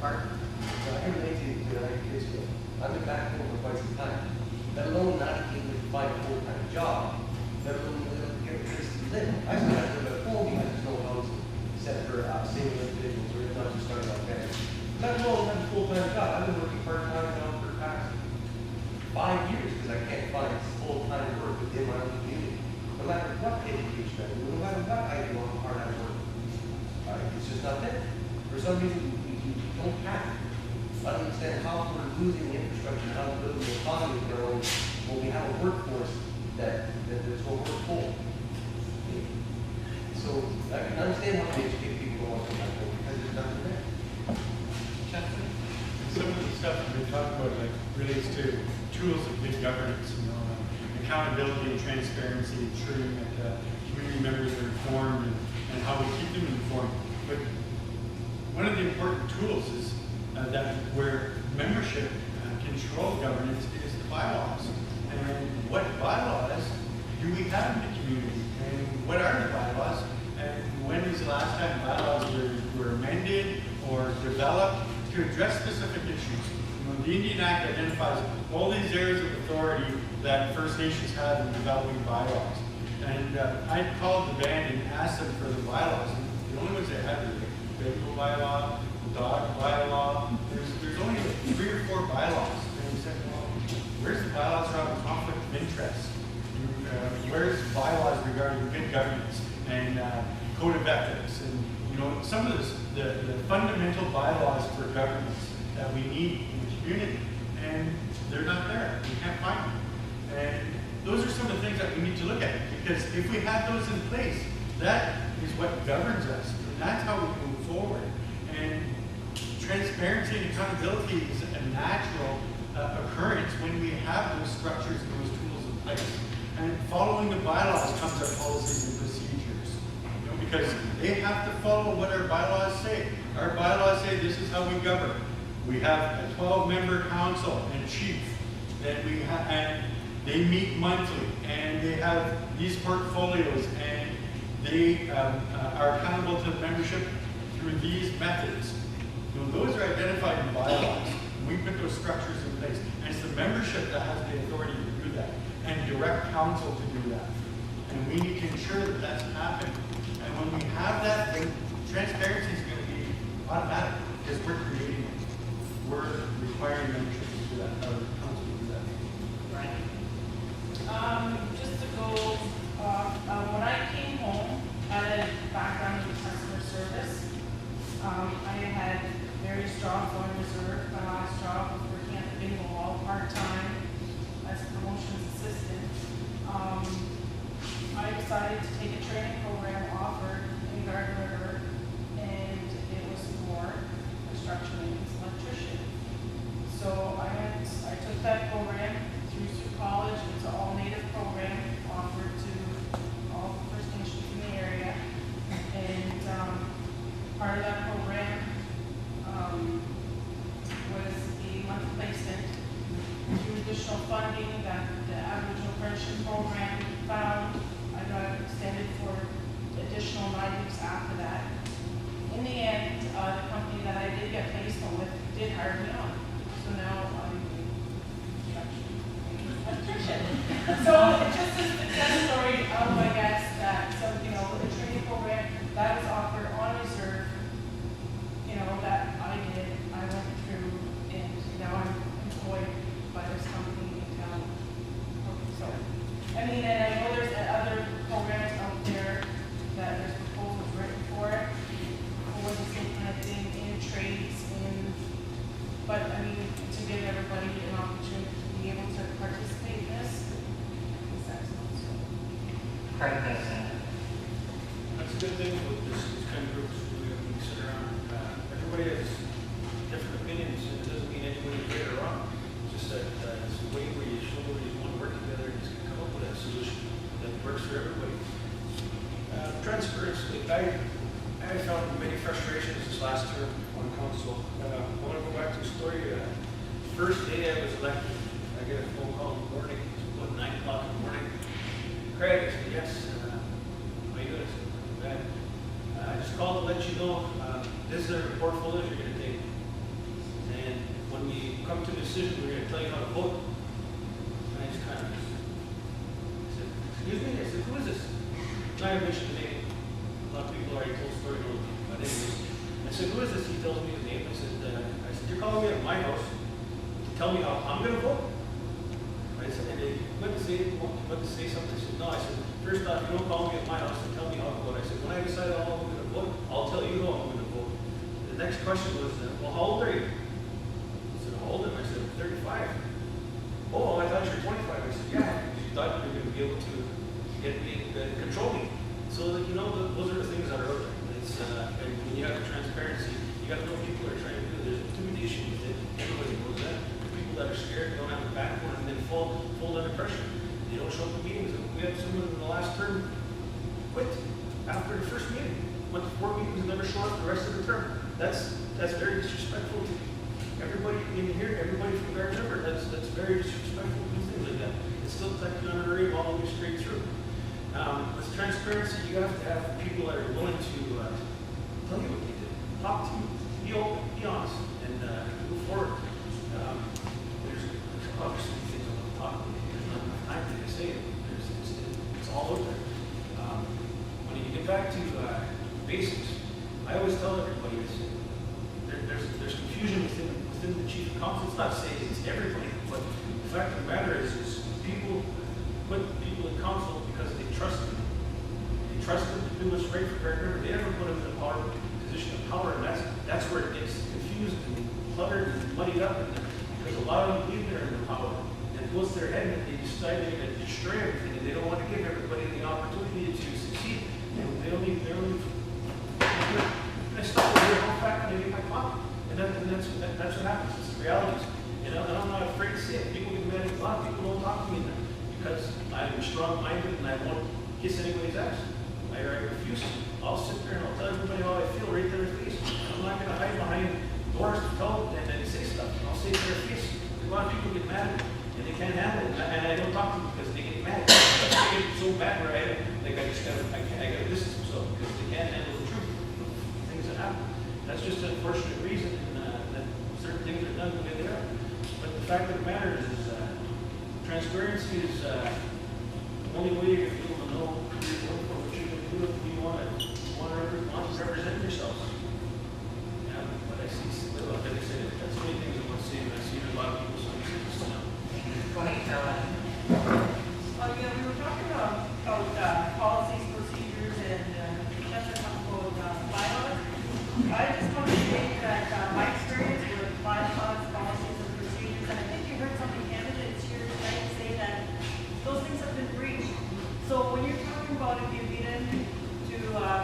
Pardon? I can relate to you, kids, I've been back home for quite some time. Let alone not being able to find a full-time job, let alone get a place to live. I still have to live at home because there's no housing except for single individuals or not just starting out families. Let alone have a full-time job. I've been working part-time now for past 5 years because I can't find full-time work within my own community. No matter what education I do, no matter what I do, how hard I work. It's just not there. For some reason, we don't have it. I don't understand how we're losing the infrastructure, how we're building the economy when we have a workforce that there's no work for. So I can understand how we educate people who want to come back home because there's nothing there. Some of the stuff that we talk about like relates to tools of good governance, accountability and transparency, ensuring that community members are informed and how we keep them informed. But one of the important tools is that where membership control governance is the bylaws. And what bylaws do we have in the community? And what are the bylaws? And when was the last time bylaws were amended or developed to address specific issues? The Indian Act identifies all these areas of authority that First Nations have in developing bylaws. And I called the band and asked them for the bylaws. And the only ones they had were the vehicle bylaw, the dog bylaw. There's only 3 or 4 bylaws. And we said, well, where's the bylaws around conflict of interest? Where's bylaws regarding good governance and code of ethics? And some of the fundamental bylaws for governance that we need in the community, and they're not there. We can't find them. And those are some of the things that we need to look at, because if we have those in place, that is what governs us, and that's how we move forward. And transparency and accountability is a natural occurrence when we have those structures and those tools in place. And following the bylaws comes our policies and procedures, because they have to follow what our bylaws say. Our bylaws say this is how we govern. We have a 12-member council and chief that we have, and they meet monthly, and they have these portfolios, and they are accountable to membership through these methods. Those are identified in bylaws. We put those structures in place, and it's the membership that has the authority to do that, and direct counsel to do that. And we need to ensure that that's happening. And when we have that, then transparency is going to be automatic, because we're creating it. We're requiring membership to do that, or council to do that. Right. Just to go off, when I came home, I had a background in customer service. I had very strong phone reserve. My last job was working at the bingo hall part-time as a promotions assistant. I decided to take a training program offered in Garden River, and it was for construction maintenance electrician. So I took that program through Sioux College. It's an all-native program offered to all First Nations in the area. And part of that program was a month placement through additional funding that the Aboriginal Friendship Program found. I got extended for additional 9 weeks after that. In the end, the company that I did get placed with did hire me on. So now I'm a electrician. So it's just a success story of, I guess, that the training program that was offered on reserve, that I did, I went through, and now I'm employed by this company in town. So, and I know there's other programs out there that there's proposals written for it, for the same kind of thing in trades, but to give everybody an opportunity to be able to participate in this, is excellent. Craig, that's a good thing with this kind of groups we sit around. Everybody has different opinions, and it doesn't mean anybody's right or wrong. It's just that it's a way where you show where you want to work together and just come up with a solution that works for everybody. Transparency. I found many frustrations this last term on council. I want to go back to the story. First day I was elected, I get a phone call in the morning, about 9 o'clock in the morning. Craig, I said, yes. How you doing? I said, bad. I just called to let you know this is the portfolios you're going to take. when we come to a decision, we're gonna tell you how to vote. And I just kind of, I said, excuse me? I said, who is this? I mentioned the name. A lot of people already told the story, but anyways. I said, who is this? He tells me the name. I said, you're calling me at my house to tell me how I'm gonna vote? I said, and they went to say something. I said, no. I said, first off, you don't call me at my house and tell me how to vote. I said, when I decide how I'm gonna vote, I'll tell you how I'm gonna vote. The next question was, well, how old are you? I said, how old am I? I said, 35. Oh, I thought you were 25. I said, yeah, because you thought you were gonna be able to get me, control me. So, you know, those are the things that are out there. It's, and when you have the transparency, you got to know what people are trying to do. There's intimidation with it. Everybody knows that. People that are scared, don't have the backbone, and then fold under pressure. They don't show up to meetings. We had someone in the last term quit after the first meeting. Went to 4 meetings and never showed up the rest of the term. That's very disrespectful to everybody in here, everybody from Gardner River. That's very disrespectful to do things like that. It's still technically under the rate all the way straight through. With transparency, you have to have people that are willing to tell you what they did, talk to you, be open, be honest, and move forward. There's obviously things I want to talk about. There's not enough time to say it. It's all out there. When you get back to basics, I always tell everybody this. There's confusion within the chief of council. It's not saying it's everybody, but the fact of the matter is people put people in council because they trust them. They trust them to do what's right for Gardner. They never put them in a position of power, and that's where it gets confused and cluttered and muddied up. Because a lot of them believe they're in the power, and it goes to their head, and they decide they're going to destroy everything, and they don't want to give everybody the opportunity to succeed. And they're only I stop over here, go back, and they get my coffee. And that's what happens. It's the realities. And I'm not afraid to say it. People get mad. A lot of people don't talk to me now because I'm strong-minded and I won't kiss anybody's ass. I refuse to. I'll sit there and I'll tell everybody how I feel right to their face. I'm not going to hide behind doors to tell them and then say stuff. I'll say it to their face. A lot of people get mad and they can't handle it. And I don't talk to them because they get mad. They get so bad where I gotta distance myself because they can't handle the truth of things that happen. That's just an unfortunate reason, and that certain things are done the way they are. But the fact of the matter is transparency is the only way you're going to be able to know who you're going for, what you're going to do, if you want to represent yourselves. Yeah, but I see, like I said, that's many things I want to say, and I see a lot of people saying this now. Go ahead, Caroline. We were talking about policies, procedures, and bylaws. I just want to say that my experience with bylaws, policies, and procedures, and I think you heard some of the candidates here tonight say that those things have been breached. So when you're talking about if you get into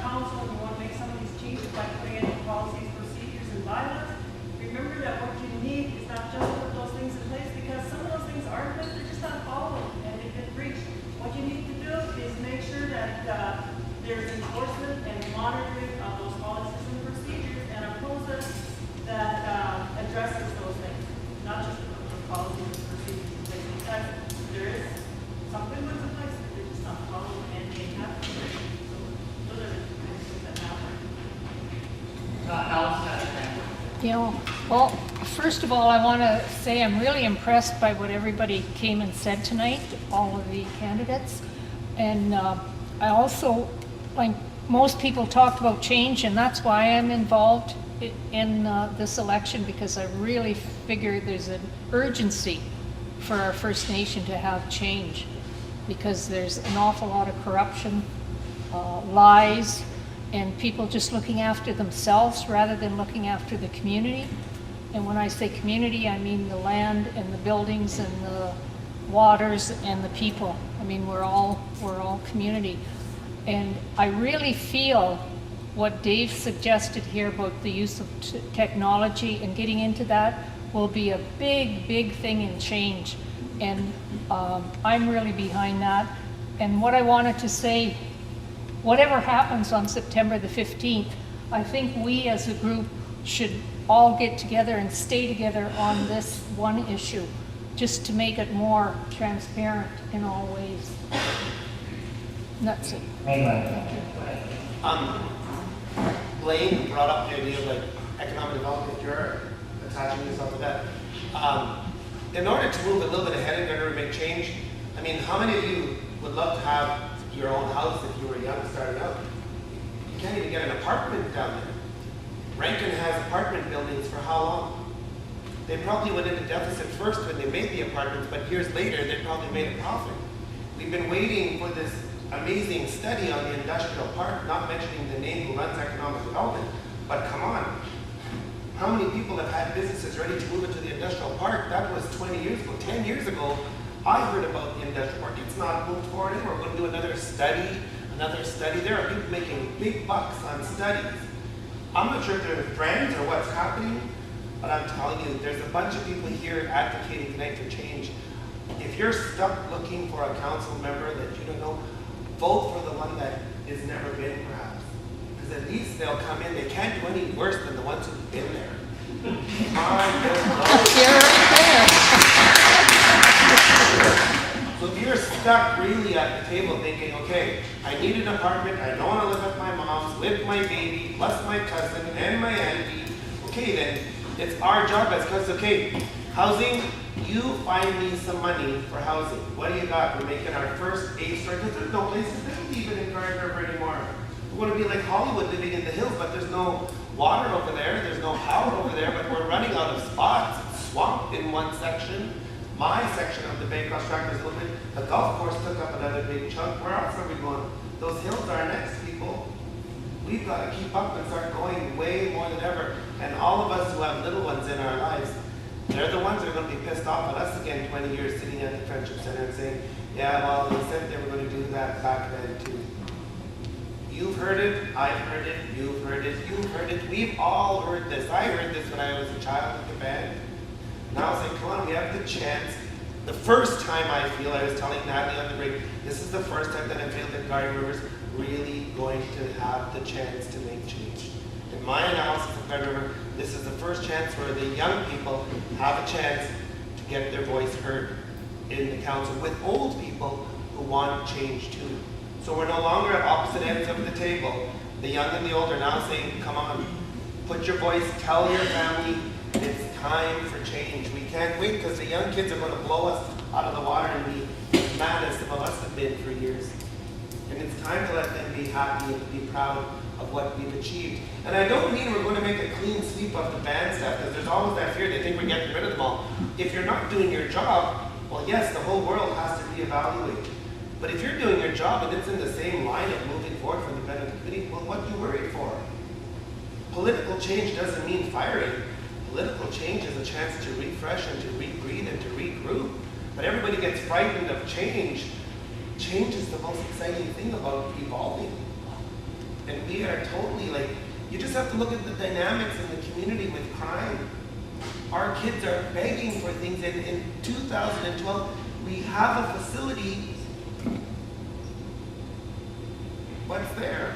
council and you want to make some of these changes, like putting in policies, procedures, and bylaws, remember that what you need is not just to put those things in place, because some of those things are in place, they're just not followed, and they've been breached. What you need to do is make sure that there's enforcement and monitoring of those policies and procedures and a process that addresses those things, not just the policies and procedures in place, because there is something that's in place that they're just not followed and they have to. So those are the things that happen. Well, first of all, I want to say I'm really impressed by what everybody came and said tonight, all of the candidates. And I also, like most people, talked about change, and that's why I'm involved in this election, because I really figure there's an urgency for our First Nation to have change, because there's an awful lot of corruption, lies, and people just looking after themselves rather than looking after the community. And when I say community, I mean the land and the buildings and the waters and the people. I mean, we're all community. And I really feel what Dave suggested here about the use of technology and getting into that will be a big, big thing in change. And I'm really behind that. And what I wanted to say, whatever happens on September the 15th, I think we as a group should all get together and stay together on this one issue, just to make it more transparent in all ways. And that's it. Blaine brought up the idea of like economic development. If you're a attaching yourself to that. In order to move a little bit ahead and make change, I mean, how many of you would love to have your own house if you were young starting out? You can't even get an apartment down there. Rankin has apartment buildings for how long? They probably went into deficit first when they made the apartments, but years later they probably made a profit. We've been waiting for this amazing study on the industrial park, not mentioning the name who runs economic development, but come on. How many people have had businesses ready to move into the industrial park? That was 20 years ago, 10 years ago. I heard about the industrial park. It's not moved forward anymore. We're going to do another study. There are people making big bucks on studies. I'm not sure if they're friends or what's happening, but I'm telling you, there's a bunch of people here advocating tonight for change. If you're stuck looking for a council member that you don't know, vote for the one that has never been, perhaps. Because at least they'll come in. They can't do any worse than the ones who've been there. You're right there. So if you're stuck really at the table thinking, okay, I need an apartment, I don't want to live at my mom's, with my baby, plus my cousin and my auntie, okay, then it's our job as cousins. Okay, housing, you find me some money for housing. What do you got? We're making our first A-story, because there's no places to live even in Garden River anymore. We want to be like Hollywood, living in the hills, but there's no water over there, there's no power over there, but we're running out of spots. It's swamped in one section. My section of the Bay Cross Tract is a little bit, the golf course took up another big chunk. Where else are we going? Those hills are next, people. We've got to keep up and start going way more than ever. And all of us who have little ones in our lives, they're the ones that are going to be pissed off at us again 20 years sitting at the Friendship Center and saying, yeah, well, they said they were going to do that back then too. You've heard it, I've heard it, you've heard it, you've heard it. We've all heard this. I heard this when I was a child with the band. Now I was like, come on, we have the chance. The first time I feel, I was telling Natalie on the break, this is the first time that I feel that Garden River's really going to have the chance to make change. In my analysis of Garden River, this is the first chance where the young people have a chance to get their voice heard in the council with old people who want change too. So we're no longer at opposite ends of the table. The young and the old are now saying, come on, put your voice, tell your family, it's time for change. We can't wait because the young kids are going to blow us out of the water and be as mad as some of us have been for years. And it's time to let them be happy and to be proud of what we've achieved. And I don't mean we're going to make a clean sweep of the band stuff, because there's always that fear they think we're getting rid of them all. If you're not doing your job, well, yes, the whole world has to reevaluate. But if you're doing your job and it's in the same line of moving forward for the benefit of the community, well, what are you worried for? Political change doesn't mean firing. Political change is a chance to refresh and to rebreathe and to regroup. But everybody gets frightened of change. Change is the most exciting thing about evolving. And we are totally like, you just have to look at the dynamics in the community with crime. Our kids are begging for things. In 2012, we have a facility. What's there?